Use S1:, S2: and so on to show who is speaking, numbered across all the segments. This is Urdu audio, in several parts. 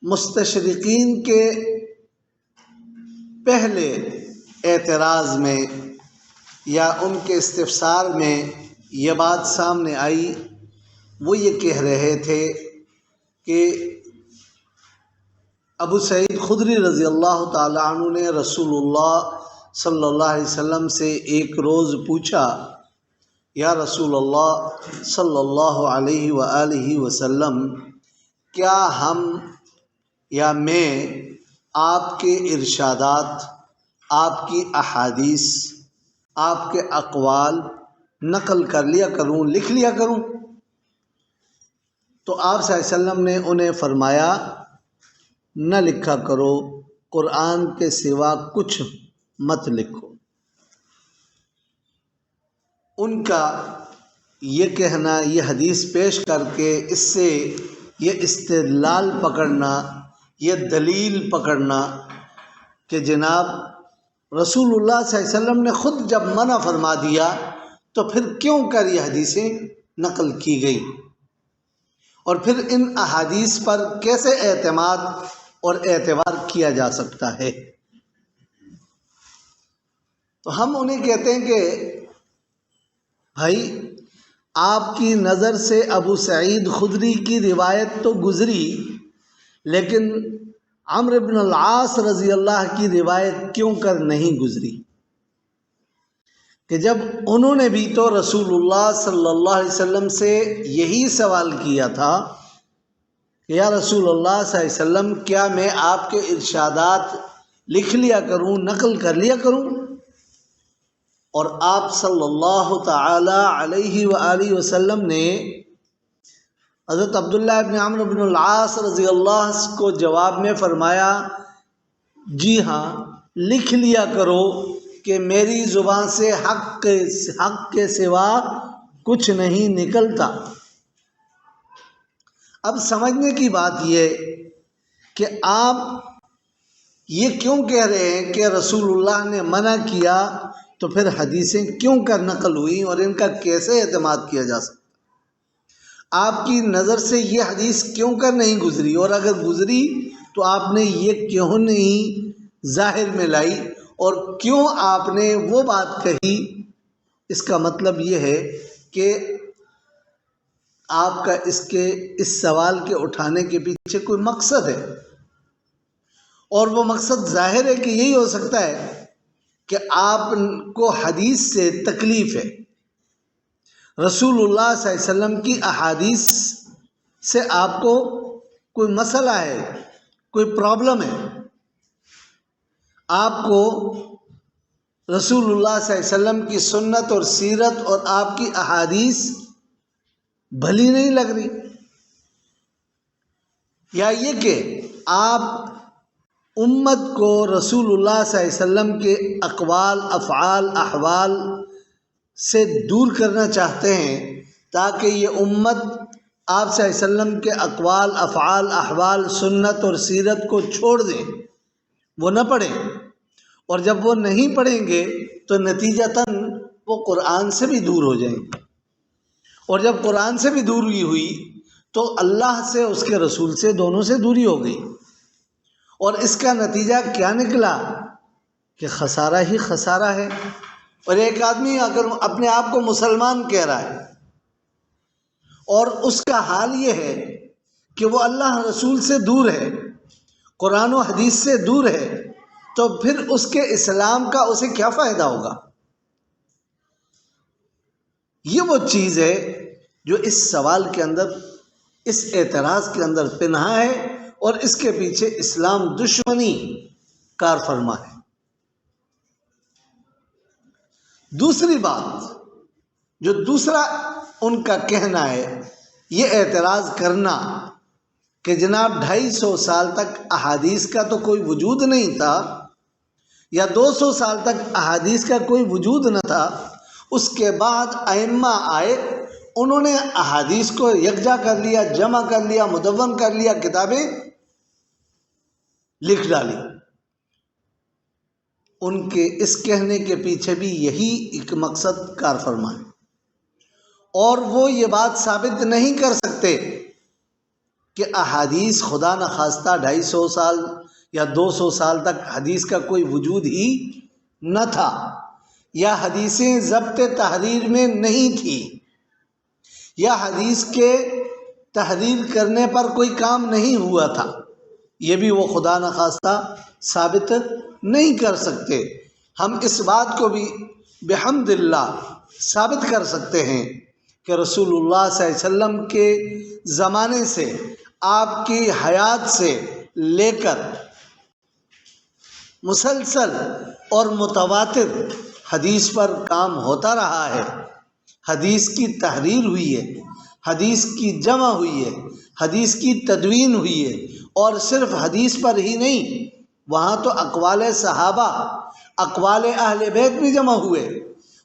S1: مستشرقین کے پہلے اعتراض میں یا ان کے استفسار میں یہ بات سامنے آئی، وہ یہ کہہ رہے تھے کہ ابو سعید خدری رضی اللہ تعالیٰ عنہ نے رسول اللہ صلی اللہ علیہ وسلم سے ایک روز پوچھا، یا رسول اللہ صلی اللہ علیہ وآلہ وسلم، کیا ہم یا میں آپ کے ارشادات، آپ کی احادیث، آپ کے اقوال نقل کر لیا کروں، لکھ لیا کروں؟ تو آپ صلی اللہ علیہ وسلم نے انہیں فرمایا، نہ لکھا کرو، قرآن کے سوا کچھ مت لکھو۔ ان کا یہ کہنا، یہ حدیث پیش کر کے اس سے یہ استدلال پکڑنا، یہ دلیل پکڑنا کہ جناب رسول اللہ صلی اللہ علیہ وسلم نے خود جب منع فرما دیا تو پھر کیوں کر یہ حدیثیں نقل کی گئی، اور پھر ان احادیث پر کیسے اعتماد اور اعتبار کیا جا سکتا ہے؟ تو ہم انہیں کہتے ہیں کہ بھائی، آپ کی نظر سے ابو سعید خدری کی روایت تو گزری، لیکن عمرو بن العاص رضی اللہ کی روایت کیوں کر نہیں گزری؟ کہ جب انہوں نے بھی تو رسول اللہ صلی اللہ علیہ وسلم سے یہی سوال کیا تھا کہ یا رسول اللہ صلی اللہ علیہ وسلم، کیا میں آپ کے ارشادات لکھ لیا کروں، نقل کر لیا کروں؟ اور آپ صلی اللہ تعالی علیہ وآلہ وسلم نے حضرت عبداللہ ابن عمرو بن العاص رضی اللہ کو جواب میں فرمایا، جی ہاں، لکھ لیا کرو کہ میری زبان سے حق کے سوا کچھ نہیں نکلتا۔ اب سمجھنے کی بات یہ کہ آپ یہ کیوں کہہ رہے ہیں کہ رسول اللہ نے منع کیا، تو پھر حدیثیں کیوں کر نقل ہوئیں اور ان کا کیسے اعتماد کیا جا سکتا؟ آپ کی نظر سے یہ حدیث کیوں کر نہیں گزری، اور اگر گزری تو آپ نے یہ کیوں نہیں ظاہر میں لائی، اور کیوں آپ نے وہ بات کہی؟ اس کا مطلب یہ ہے کہ آپ کا اس سوال کے اٹھانے کے پیچھے کوئی مقصد ہے، اور وہ مقصد ظاہر ہے کہ یہی ہو سکتا ہے کہ آپ کو حدیث سے تکلیف ہے، رسول اللہ صلی اللہ علیہ وسلم کی احادیث سے آپ کو کوئی مسئلہ ہے، کوئی پرابلم ہے، آپ کو رسول اللہ صلی اللہ علیہ وسلم کی سنت اور سیرت اور آپ کی احادیث بھلی نہیں لگ رہی، یا یہ کہ آپ امت کو رسول اللہ صلی اللہ علیہ وسلم کے اقوال، افعال، احوال سے دور کرنا چاہتے ہیں، تاکہ یہ امت آپ صلی اللہ علیہ وسلم کے اقوال، افعال، احوال، سنت اور سیرت کو چھوڑ دیں، وہ نہ پڑھیں، اور جب وہ نہیں پڑھیں گے تو نتیجتاً وہ قرآن سے بھی دور ہو جائیں گے، اور جب قرآن سے بھی دوری ہوئی تو اللہ سے، اس کے رسول سے، دونوں سے دوری ہو گئی، اور اس کا نتیجہ کیا نکلا کہ خسارہ ہی خسارہ ہے۔ اور ایک آدمی اگر اپنے آپ کو مسلمان کہہ رہا ہے اور اس کا حال یہ ہے کہ وہ اللہ رسول سے دور ہے، قرآن و حدیث سے دور ہے، تو پھر اس کے اسلام کا اسے کیا فائدہ ہوگا؟ یہ وہ چیز ہے جو اس سوال کے اندر، اس اعتراض کے اندر پنہا ہے، اور اس کے پیچھے اسلام دشمنی کار فرما ہے۔ دوسری بات جو دوسرا ان کا کہنا ہے، یہ اعتراض کرنا کہ جناب 250 سال تک احادیث کا تو کوئی وجود نہیں تھا، یا 200 سال تک احادیث کا کوئی وجود نہ تھا، اس کے بعد ائمہ آئے، انہوں نے احادیث کو یکجا کر لیا، جمع کر لیا، مدون کر لیا، کتابیں لکھ ڈالی۔ ان کے اس کہنے کے پیچھے بھی یہی ایک مقصد کار فرما ہے، اور وہ یہ بات ثابت نہیں کر سکتے کہ احادیث خدا نخواستہ 250 سال یا 200 سال تک حدیث کا کوئی وجود ہی نہ تھا، یا حدیثیں ضبط تحریر میں نہیں تھی، یا حدیث کے تحریر کرنے پر کوئی کام نہیں ہوا تھا، یہ بھی وہ خدا نخواستہ ثابت نہیں کر سکتے۔ ہم اس بات کو بھی بحمد اللہ ثابت کر سکتے ہیں کہ رسول اللہ صلی اللہ علیہ وسلم کے زمانے سے، آپ کی حیات سے لے کر مسلسل اور متواتر حدیث پر کام ہوتا رہا ہے، حدیث کی تحریر ہوئی ہے، حدیث کی جمع ہوئی ہے، حدیث کی تدوین ہوئی ہے، اور صرف حدیث پر ہی نہیں، وہاں تو اقوال صحابہ، اقوال اہل بیت بھی جمع ہوئے،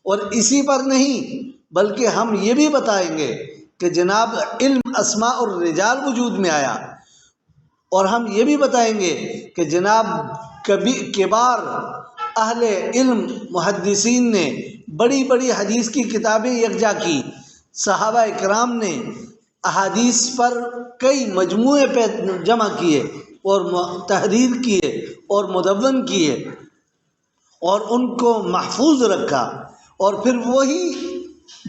S1: اور اسی پر نہیں بلکہ ہم یہ بھی بتائیں گے کہ جناب علم اسماء الرجال وجود میں آیا، اور ہم یہ بھی بتائیں گے کہ جناب کبار اہل علم محدثین نے بڑی بڑی حدیث کی کتابیں یکجا کی، صحابہ اکرام نے احادیث پر کئی مجموعے پہ جمع کیے اور تحریر کیے اور مدون کیے اور ان کو محفوظ رکھا، اور پھر وہی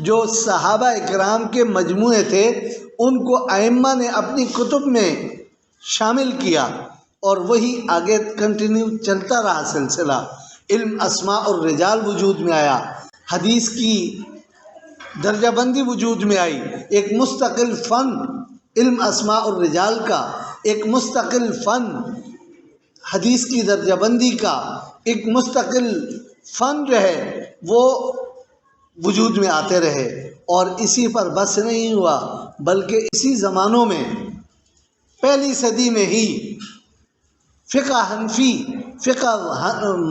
S1: جو صحابہ اکرام کے مجموعے تھے ان کو ائمہ نے اپنی کتب میں شامل کیا، اور وہی آگے کنٹینیو چلتا رہا سلسلہ۔ علم اسماء الرجال وجود میں آیا، حدیث کی درجہ بندی وجود میں آئی، ایک مستقل فن علم اسماء الرجال کا، ایک مستقل فن حدیث کی درجہ بندی کا، ایک مستقل فن جو ہے وہ وجود میں آتے رہے، اور اسی پر بس نہیں ہوا بلکہ اسی زمانوں میں پہلی صدی میں ہی فقہ حنفی، فقہ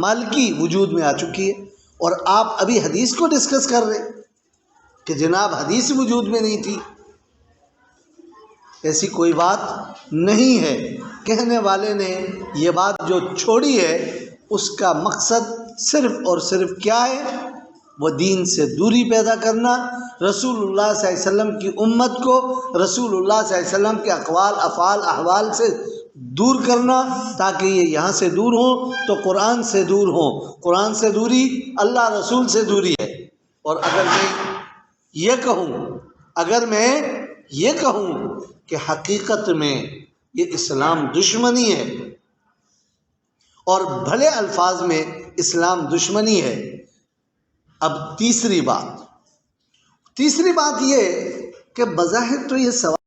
S1: مالکی وجود میں آ چکی ہے، اور آپ ابھی حدیث کو ڈسکس کر رہے کہ جناب حدیث وجود میں نہیں تھی۔ ایسی کوئی بات نہیں ہے، کہنے والے نے یہ بات جو چھوڑی ہے اس کا مقصد صرف اور صرف کیا ہے؟ وہ دین سے دوری پیدا کرنا، رسول اللہ صلی اللہ علیہ وسلم کی امت کو رسول اللہ صلی اللہ علیہ وسلم کے اقوال، افعال، احوال سے دور کرنا، تاکہ یہ یہاں سے دور ہوں تو قرآن سے دور ہوں۔ قرآن سے دوری اللہ رسول سے دوری ہے۔ اور اگر میں یہ کہوں کہ حقیقت میں یہ اسلام دشمنی ہے، اور بھلے الفاظ میں اسلام دشمنی ہے۔ اب تیسری بات یہ کہ بظاہر تو یہ سوال